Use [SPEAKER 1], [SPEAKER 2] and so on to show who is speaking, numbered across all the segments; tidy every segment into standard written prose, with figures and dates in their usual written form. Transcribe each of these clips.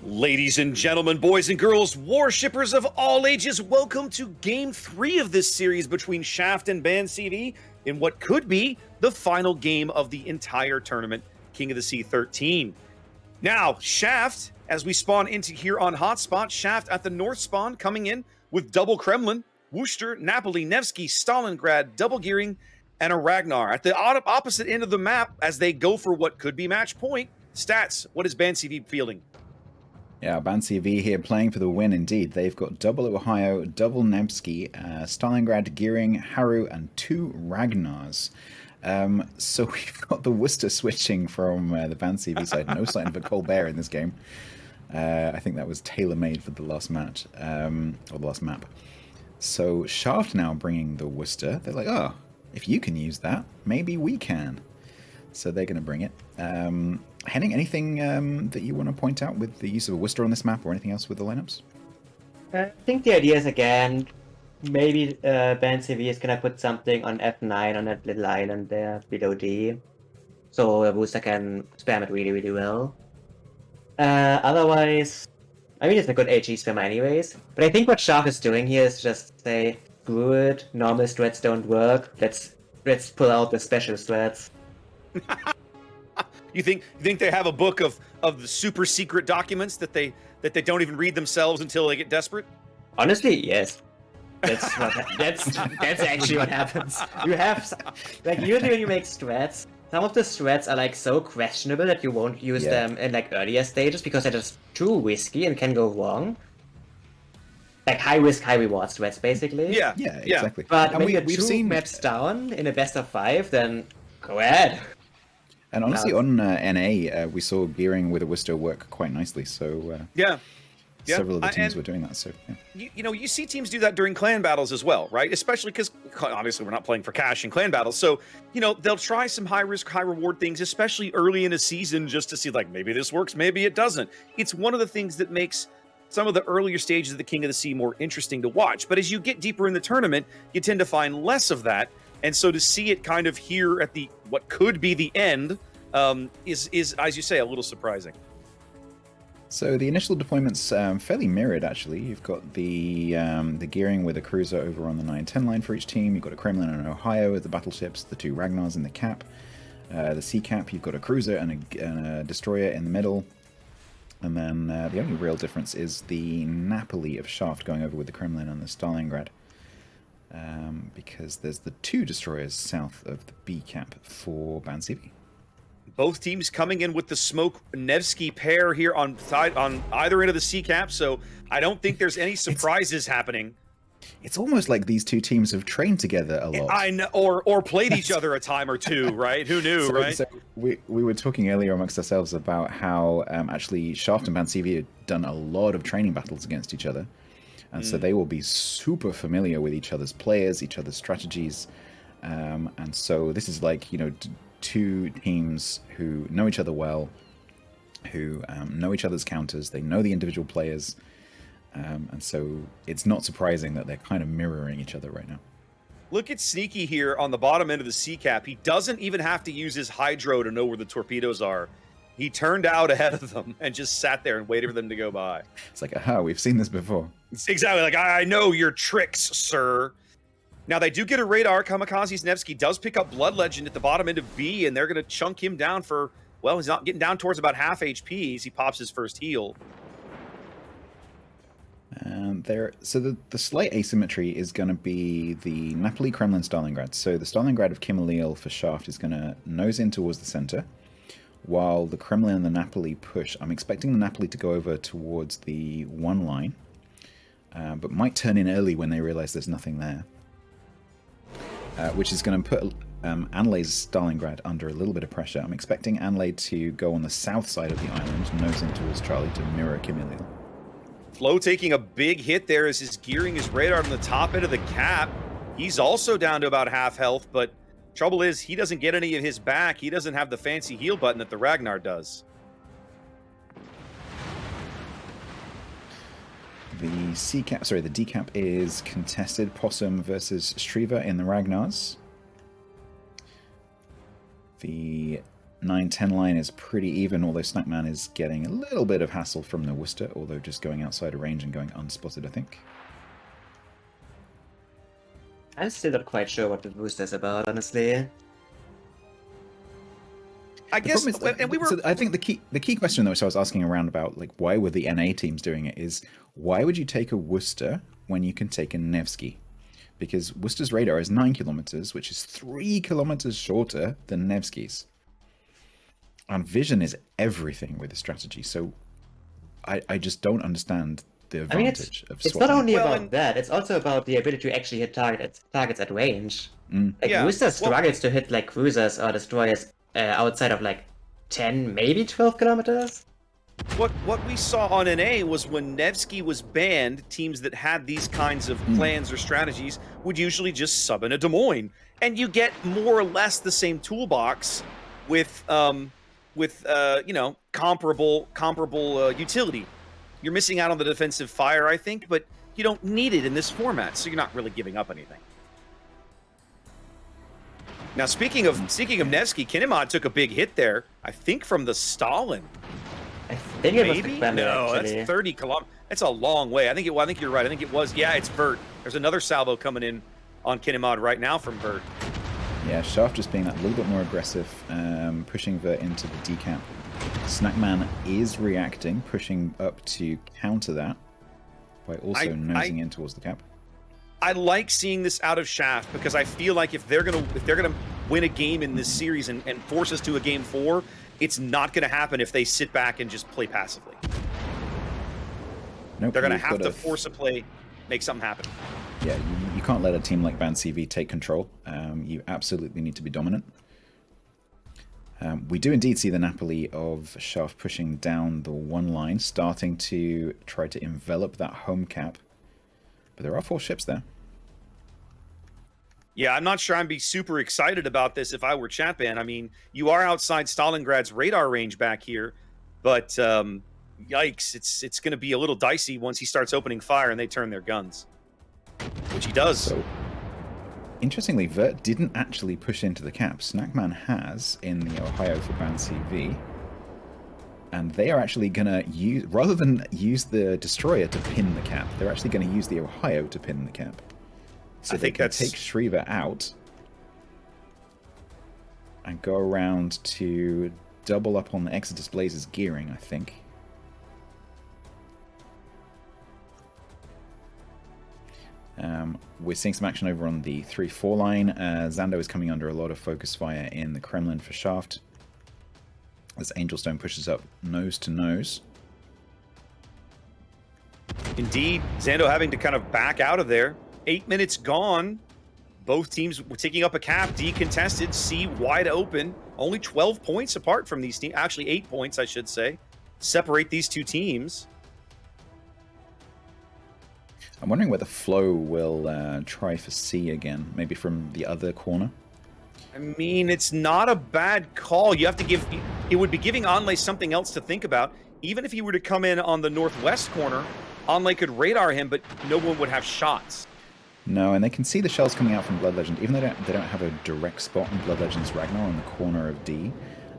[SPEAKER 1] Ladies and gentlemen, boys and girls, warshippers of all ages, welcome to Game 3 of this series between Shaft and BANCV in what could be the final game of the entire tournament, King of the Sea 13. Now, Shaft, as we spawn into here on Hotspot, Shaft at the north spawn coming in with double Kremlin, Worcester, Napoli, Nevsky, Stalingrad, double gearing, and a Ragnar. At the opposite end of the map, as they go for what could be match point, stats, what is BANCV feeling?
[SPEAKER 2] Yeah, BANCV here playing for the win indeed. They've got double Ohio, double Nevsky, Stalingrad, Gearing, Haru, and 2 Ragnars. So we've got the Worcester switching from the BANCV side. No sign of a Colbert in this game. I think that was tailor-made for the last match, or the last map. So Shaft now bringing the Worcester. They're like, oh, if you can use that, maybe we can. So they're going to bring it. Henning, anything that you want to point out with the use of a Worcester on this map or anything else with the lineups?
[SPEAKER 3] I think the idea is, again, maybe BANCV is going to put something on F9 on that little island there below D. So a booster can spam it really, really well. Otherwise, I mean, it's a good AG spammer anyways. But I think what Shaft is doing here is just say, screw it, normal strats don't work, let's pull out the special strats.
[SPEAKER 1] You think they have a book of the super secret documents that they don't even read themselves until they get desperate?
[SPEAKER 3] Honestly, yes. That's actually what happens. You have, like, usually when you make strats, some of the strats are like so questionable that you won't use them in like earlier stages because they're just too risky and can go wrong. Like high risk, high reward strats, basically.
[SPEAKER 2] Yeah, exactly.
[SPEAKER 3] But when you're two maps down in a best of 5, then go ahead.
[SPEAKER 2] And honestly, on NA, we saw Gearing with a Worcester work quite nicely. So several of the teams were doing that. So
[SPEAKER 1] you see teams do that during clan battles as well, right? Especially because obviously we're not playing for cash in clan battles. So they'll try some high risk, high reward things, especially early in a season, just to see like maybe this works, maybe it doesn't. It's one of the things that makes some of the earlier stages of the King of the Sea more interesting to watch. But as you get deeper in the tournament, you tend to find less of that. And so to see it kind of here at the what could be the end is as you say, a little surprising.
[SPEAKER 2] So the initial deployment's fairly mirrored, actually. You've got the Gearing with a cruiser over on the 9-10 line for each team. You've got a Kremlin and an Ohio with the battleships, the 2 Ragnars in the cap. The sea cap, you've got a cruiser and a destroyer in the middle. And then the only real difference is the Napoli of Shaft going over with the Kremlin and the Stalingrad. Because there's the 2 destroyers south of the B cap for BANCV.
[SPEAKER 1] Both teams coming in with the smoke Nevsky pair here on either end of the C cap, so I don't think there's any surprises happening.
[SPEAKER 2] It's almost like these 2 teams have trained together a lot.
[SPEAKER 1] I know, or played each other a time or two, right? Who knew, right?
[SPEAKER 2] So we were talking earlier amongst ourselves about how actually Shaft and BANCV have done a lot of training battles against each other. And so they will be super familiar with each other's players, each other's strategies. And so this is like, 2 teams who know each other well, who know each other's counters, they know the individual players. And so it's not surprising that they're kind of mirroring each other right now.
[SPEAKER 1] Look at Sneaky here on the bottom end of the C cap. He doesn't even have to use his hydro to know where the torpedoes are. He turned out ahead of them and just sat there and waited for them to go by.
[SPEAKER 2] It's like, aha, we've seen this before.
[SPEAKER 1] It's exactly like, I know your tricks, sir. Now, they do get a radar. Kamikaze's Nevsky does pick up Blood Legend at the bottom end of B, and they're going to chunk him down for, well, he's not getting down towards about half HP as he pops his first heal.
[SPEAKER 2] So the slight asymmetry is going to be the Napoli, Kremlin, Stalingrad. So the Stalingrad of Kimmelil for Shaft is going to nose in towards the center, while the Kremlin and the Napoli push. I'm expecting the Napoli to go over towards the 1 line, but might turn in early when they realize there's nothing there. Which is going to put Anlei's Stalingrad under a little bit of pressure. I'm expecting Anlei to go on the south side of the island, nose in towards Charlie to mirror Kimmelil.
[SPEAKER 1] Flo taking a big hit there as his Gearing his radar on the top end of the cap. He's also down to about half health, but trouble is he doesn't get any of his back. He doesn't have the fancy heal button that the Ragnar does.
[SPEAKER 2] The D cap is contested. Possum versus Striva in the Ragnars. The 9-10 line is pretty even, although Snackman is getting a little bit of hassle from the Worcester, although just going outside of range and going unspotted, I think.
[SPEAKER 3] I'm still not quite sure what the boost is about, honestly.
[SPEAKER 1] I guess, and we were.
[SPEAKER 2] So I think the key question though, so I was asking around about like why were the NA teams doing it is why would you take a Worcester when you can take a Nevsky? Because Worcester's radar is 9 kilometers, which is 3 kilometers shorter than Nevsky's. And vision is everything with the strategy, so I just don't understand the advantage of
[SPEAKER 3] it's
[SPEAKER 2] swapping.
[SPEAKER 3] not only about that, it's also about the ability to actually hit targets at range. Like Worcester struggles to hit like cruisers or destroyers outside of like 10, maybe 12 kilometers.
[SPEAKER 1] What we saw on NA was when Nevsky was banned, teams that had these kinds of plans or strategies would usually just sub in a Des Moines, and you get more or less the same toolbox with you know, comparable utility. You're missing out on the defensive fire, I think, but you don't need it in this format, so you're not really giving up anything. Now, speaking of Nevsky, Kinemod took a big hit there, I think from the Stalin.
[SPEAKER 3] I think it was the Kremlin,
[SPEAKER 1] No,
[SPEAKER 3] actually.
[SPEAKER 1] that's 30 kilometers. That's a long way. I think you're right. I think it was. Yeah, it's Vert. There's another salvo coming in on Kinemod right now from Vert.
[SPEAKER 2] Yeah, Shaft just being that little bit more aggressive, pushing Vert into the decamp. Snackman is reacting, pushing up to counter that by also nosing in towards the cap.
[SPEAKER 1] I like seeing this out of Shaft because I feel like if they're gonna win a game in this series and force us to a game 4, it's not gonna happen if they sit back and just play passively.
[SPEAKER 2] Nope,
[SPEAKER 1] they're gonna have to force a play, make something happen.
[SPEAKER 2] Yeah, you can't let a team like BANCV take control. You absolutely need to be dominant. We do indeed see the Napoli of Shaft pushing down the one line, starting to try to envelop that home cap. But there are 4 ships there.
[SPEAKER 1] Yeah, I'm not sure I'd be super excited about this if I were Chatban. I mean, you are outside Stalingrad's radar range back here, but yikes, it's going to be a little dicey once he starts opening fire and they turn their guns, which he does.
[SPEAKER 2] So, interestingly, Vert didn't actually push into the cap. Snackman has in the Ohio for BANCV. And they are actually going to use, rather than use the destroyer to pin the cap, they're actually going to use the Ohio to pin the cap. So I think they can take Shriva out and go around to double up on the Exodus Blazer's gearing, I think. We're seeing some action over on the 3-4 line. Zando is coming under a lot of focus fire in the Kremlin for Shaft, as Angelstone pushes up nose to nose.
[SPEAKER 1] Indeed, Zando having to kind of back out of there. 8 minutes gone. Both teams were taking up a cap, decontested, C wide open. Only 12 points apart from these teams. Actually, 8 points, I should say. Separate these two teams.
[SPEAKER 2] I'm wondering whether Flo will try for C again, maybe from the other corner.
[SPEAKER 1] I mean, it's not a bad call. You have to give... It would be giving Onlay something else to think about. Even if he were to come in on the northwest corner, Onlay could radar him, but no one would have shots.
[SPEAKER 2] No, and they can see the shells coming out from Blood Legend. Even though they don't have a direct spot in Blood Legend's Ragnar on the corner of D,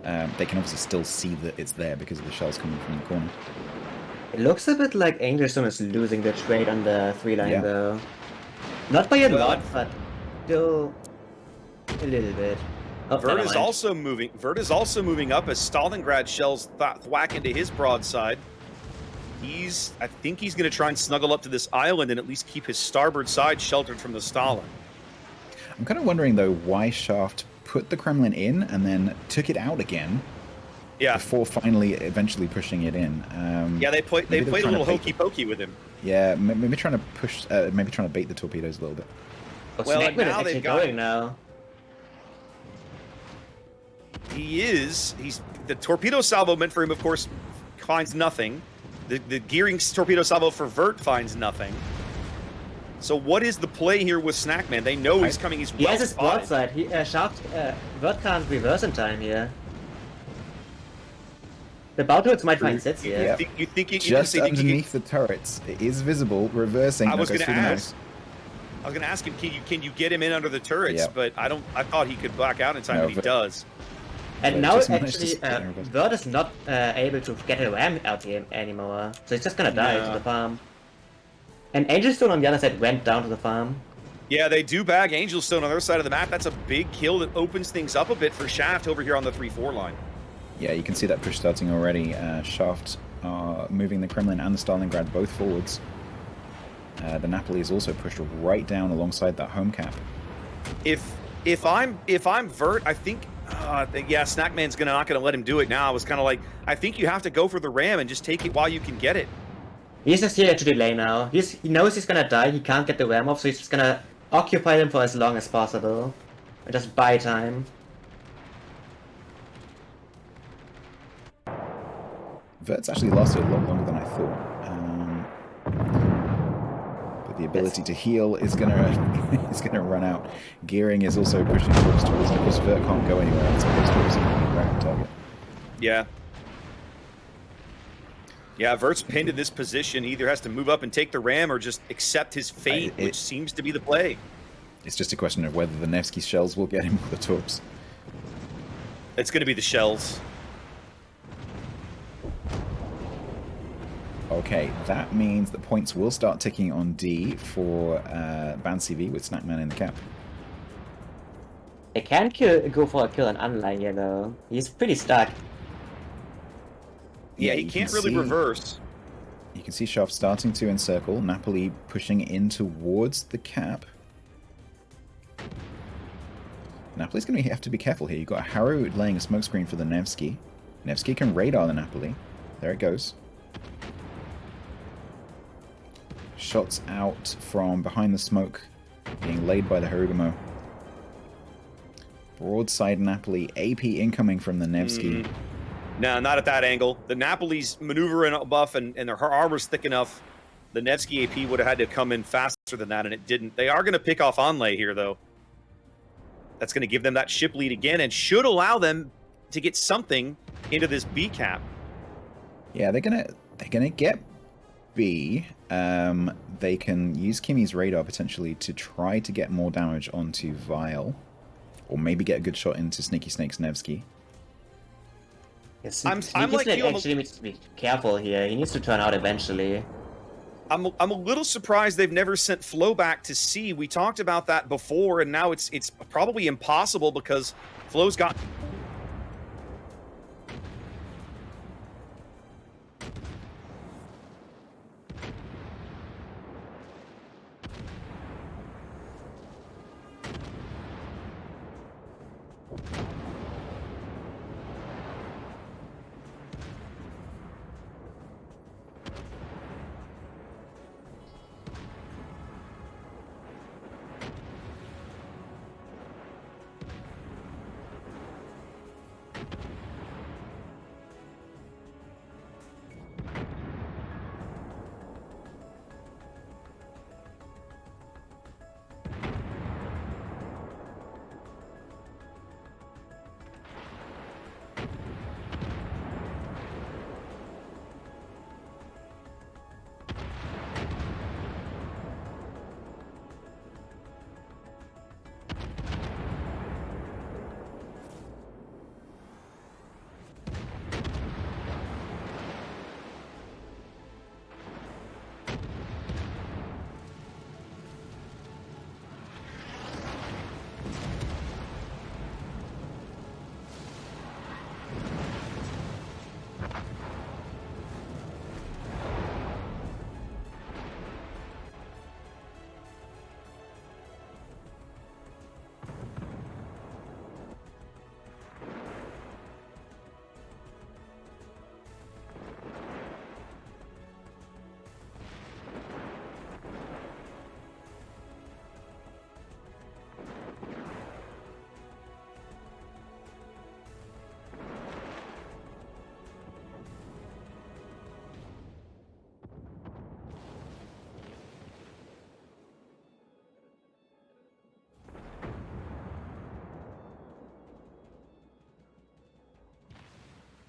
[SPEAKER 2] they can obviously still see that it's there because of the shells coming from the corner.
[SPEAKER 3] It looks a bit like Angelstone is losing the trade on the 3-line, though. Not by a lot, but still a little bit. Oh,
[SPEAKER 1] Vert is also moving. Vert is also moving up as Stalingrad shells thwack into his broadside. I think he's going to try and snuggle up to this island and at least keep his starboard side sheltered from the Stalin.
[SPEAKER 2] I'm kind of wondering, though, why Shaft put the Kremlin in and then took it out again.
[SPEAKER 1] Yeah.
[SPEAKER 2] Before eventually pushing it in.
[SPEAKER 1] Yeah, they played a little hokey pokey with him.
[SPEAKER 2] Yeah, maybe trying to push, maybe trying to bait the torpedoes a little bit.
[SPEAKER 1] Well, now they've got
[SPEAKER 3] going now.
[SPEAKER 1] He's the torpedo salvo meant for him, of course, finds nothing. The gearing torpedo salvo for Vert finds nothing. So what is the play here with Snackman? They know he's coming. He's
[SPEAKER 3] he has his broadside. Vert can't reverse in time here. The Bauturks might find sits here.
[SPEAKER 2] You think just underneath the turrets, it is visible, reversing.
[SPEAKER 1] I was going to ask him, can you get him in under the turrets? But I thought he could black out in time, but he does.
[SPEAKER 3] And
[SPEAKER 2] But
[SPEAKER 3] now
[SPEAKER 2] just managed to
[SPEAKER 3] actually,
[SPEAKER 2] split in reverse.
[SPEAKER 3] Vert is not able to get a ram out here anymore, so he's just gonna die to the farm. And Angelstone on the other side went down to the farm.
[SPEAKER 1] Yeah, they do bag Angelstone on their side of the map. That's a big kill that opens things up a bit for Shaft over here on the 3-4 line.
[SPEAKER 2] Yeah, you can see that push starting already. Shaft moving the Kremlin and the Stalingrad both forwards. The Napoli is also pushed right down alongside that home cap.
[SPEAKER 1] If I'm Vert, I think yeah, Snackman's not gonna let him do it now. I was kind of like, I think you have to go for the ram and just take it while you can get it.
[SPEAKER 3] He's just here to delay now. He knows he's gonna die, he can't get the ram off, so he's just gonna occupy them for as long as possible. And just buy time.
[SPEAKER 2] Vert's actually lasted a lot longer than I thought. But the ability to heal is gonna run out. Gearing is also pushing troops towards, and of course Vert can't go anywhere until those troops are going to grab the target.
[SPEAKER 1] Yeah. Yeah, Vert's pinned in this position. He either has to move up and take the ram or just accept his fate, which seems to be the play.
[SPEAKER 2] It's just a question of whether the Nevsky shells will get him or the torps.
[SPEAKER 1] It's going to be the shells.
[SPEAKER 2] Okay, that means the points will start ticking on D for BANCV with Snackman in the cap.
[SPEAKER 3] They can go for a kill on Unline here though. He's pretty stuck.
[SPEAKER 1] Yeah, he can't really reverse.
[SPEAKER 2] You can see Shaft starting to encircle, Napoli pushing in towards the cap. Napoli's going to have to be careful here. You've got a Haru laying a smokescreen for the Nevsky. Nevsky can radar the Napoli. There it goes. Shots out from behind the smoke, being laid by the Harugamo. Broadside Napoli, AP incoming from the Nevsky.
[SPEAKER 1] No, not at that angle. The Napoli's maneuvering buff and her armor's thick enough. The Nevsky AP would have had to come in faster than that, and it didn't. They are going to pick off Onlay here, though. That's going to give them that ship lead again and should allow them to get something into this B cap.
[SPEAKER 2] Yeah, they're gonna get B. They can use Kimmy's radar potentially to try to get more damage onto Vile, or maybe get a good shot into Sneaky Snake's Nevsky.
[SPEAKER 3] Yes,
[SPEAKER 1] I'm like you.
[SPEAKER 3] Actually needs to be careful here. He needs to turn out eventually.
[SPEAKER 1] I'm a little surprised they've never sent Flo back to C. We talked about that before, and now it's probably impossible because Flo's got.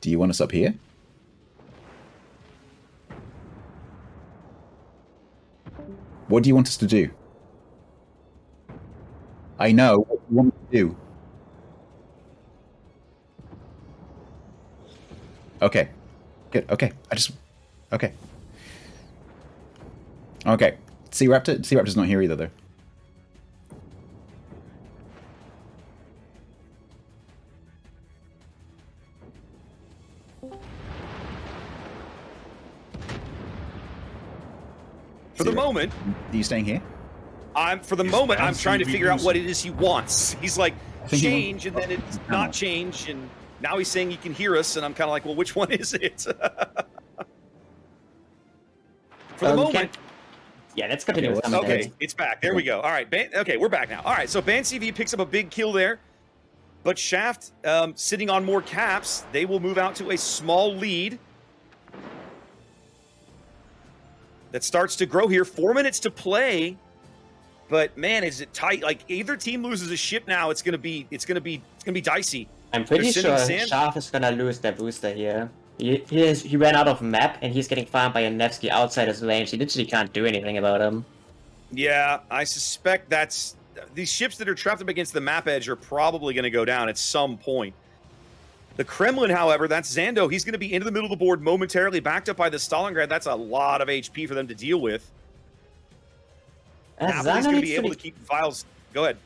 [SPEAKER 2] Do you want us up here? What do you want us to do? I know what you want me to do. Okay. Good. Okay. Okay. Okay. SeaRaptor's not here either, though.
[SPEAKER 1] For the moment,
[SPEAKER 2] are you staying here?
[SPEAKER 1] I'm trying to figure out what it is he wants. He's like, change, and then it's not change, and now he's saying he can hear us, and I'm kind of like, well, which one is it? For the moment.
[SPEAKER 3] Yeah, let's continue.
[SPEAKER 1] Okay, it's back. There we go. All right, okay, we're back now. All right, so BANCV picks up a big kill there, but Shaft sitting on more caps. They will move out to a small lead that starts to grow here. 4 minutes to play, but man, is it tight? Like either team loses a ship now, it's gonna be dicey.
[SPEAKER 3] I'm pretty sure Shaft is gonna lose their booster here. He ran out of map and he's getting farmed by a Nevsky outside his range. He literally can't do anything about him.
[SPEAKER 1] Yeah, I suspect these ships that are trapped up against the map edge are probably going to go down at some point. The Kremlin, however, that's Zando. He's going to be into the middle of the board momentarily, backed up by the Stalingrad. That's a lot of HP for them to deal with. Napoli's going to be able to keep files. Go ahead.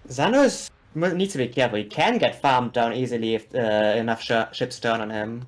[SPEAKER 3] Zando needs to be careful. He can get farmed down easily if enough ships turn on him.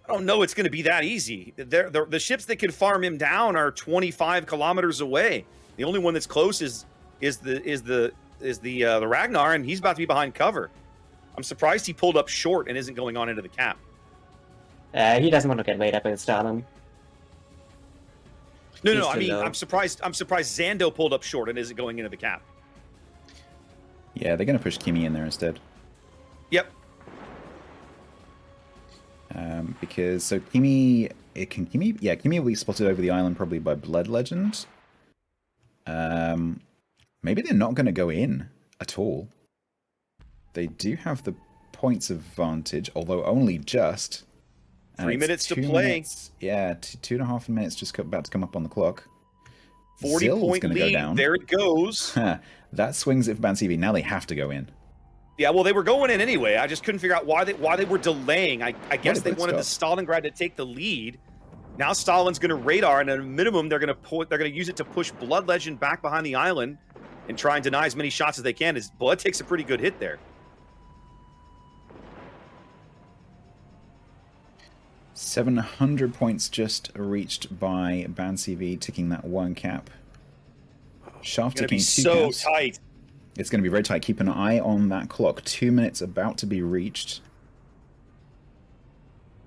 [SPEAKER 1] I don't know it's going to be that easy. The ships that can farm him down are 25 kilometers away. The only one that's close is the Ragnar, and he's about to be behind cover. I'm surprised he pulled up short and isn't going on into the cap.
[SPEAKER 3] He doesn't want to get laid up with Stalin.
[SPEAKER 1] No, I mean, I'm surprised Zando pulled up short and isn't going into the cap.
[SPEAKER 2] Yeah, they're going to push Kimi in there instead.
[SPEAKER 1] Yep.
[SPEAKER 2] Because Kimi will be spotted over the island probably by Blood Legend. Maybe they're not going to go in at all. They do have the points advantage, although only just.
[SPEAKER 1] 3 minutes to play.
[SPEAKER 2] Minutes, yeah, 2.5 minutes just about to come up on the clock.
[SPEAKER 1] 40-point lead. Go down. There it goes.
[SPEAKER 2] That swings it for BANCV. Now they have to go in.
[SPEAKER 1] Yeah, well, they were going in anyway. I just couldn't figure out why they were delaying. I guess they wanted the Stalingrad to take the lead. Now Stalin's going to radar, and at a minimum, they're going to use it to push Blood Legend back behind the island and try and deny as many shots as they can. As Blood takes a pretty good hit there.
[SPEAKER 2] 700 points just reached by BANCV, ticking that one cap. Shaft ticking two caps.
[SPEAKER 1] So tight.
[SPEAKER 2] It's going to be very tight. Keep an eye on that clock. 2 minutes about to be reached.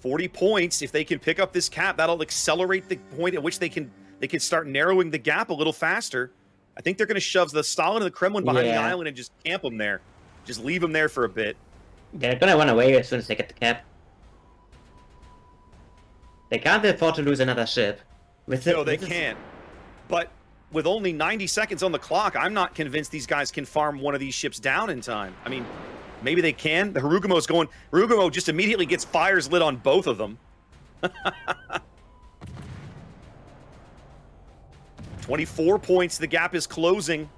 [SPEAKER 1] 40 points. If they can pick up this cap, that'll accelerate the point at which they can start narrowing the gap a little faster. I think they're going to shove the Stalin and the Kremlin behind the island and just camp them there. Just leave them there for a bit.
[SPEAKER 3] They're going to run away as soon as they get the cap. They can't afford to lose another ship.
[SPEAKER 1] No, they can't. But with only 90 seconds on the clock, I'm not convinced these guys can farm one of these ships down in time. I mean, maybe they can. The Harugumo's going. Harugumo just immediately gets fires lit on both of them. 24 points. The gap is closing.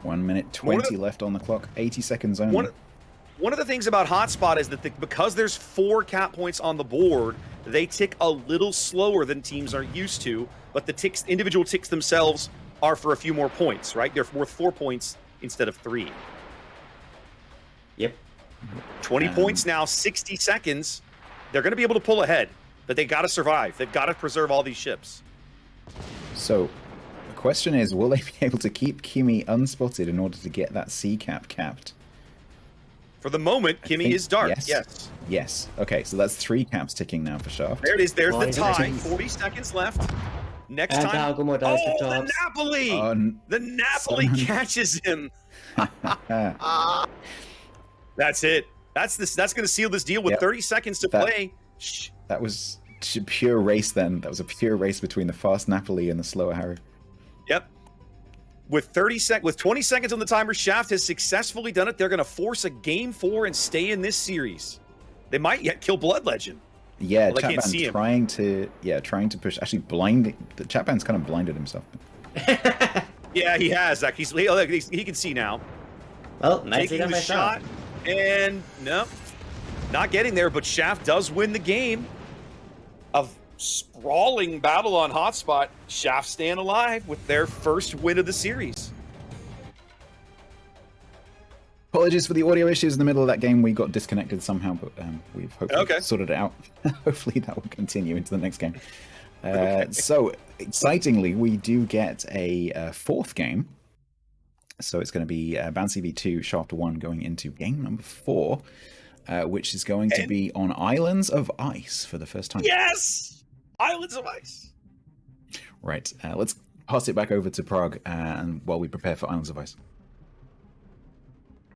[SPEAKER 2] 1 minute 20 left on the clock. 80 seconds only.
[SPEAKER 1] One of the things about Hotspot is that because there's 4 cap points on the board, they tick a little slower than teams are used to, but the individual ticks themselves are for a few more points, right? They're worth 4 points instead of 3.
[SPEAKER 3] Yep.
[SPEAKER 1] 20 points now, 60 seconds. They're going to be able to pull ahead, but they got to survive. They've got to preserve all these ships.
[SPEAKER 2] So, the question is, will they be able to keep Kimi unspotted in order to get that C cap capped?
[SPEAKER 1] For the moment, Kimi is dark. Yes.
[SPEAKER 2] Okay, so that's 3 caps ticking now for Shaft.
[SPEAKER 1] There it is. There's the tie. 40 seconds left. Next time. The Napoli! The Napoli catches him. That's it. That's going to seal this deal with 30 seconds to play.
[SPEAKER 2] That was pure race then. That was a pure race between the fast Napoli and the slower Haru.
[SPEAKER 1] Yep. With 20 seconds on the timer, Shaft has successfully done it. They're going to force a game 4 and stay in this series. They might yet kill Blood Legend.
[SPEAKER 2] Yeah, well, Chatban trying to push. Actually, the Chatban's kind of blinded himself.
[SPEAKER 1] Yeah, he has. Like, he can see now.
[SPEAKER 3] Well, nice
[SPEAKER 1] taking the shot, and no, not getting there, but Shaft does win the game. A sprawling battle on Hotspot. Shaft staying alive with their first win of the series.
[SPEAKER 2] Apologies for the audio issues in the middle of that game. We got disconnected somehow, but we've hopefully sorted it out. Hopefully that will continue into the next game. So, excitingly, we do get a fourth game. So it's going to be BANCV 2, SeaRaptor 1 going into game number 4, which is going to be on Islands of Ice for the first time.
[SPEAKER 1] Yes! Islands of Ice.
[SPEAKER 2] Right. Let's pass it back over to Prague and while we prepare for Islands of Ice.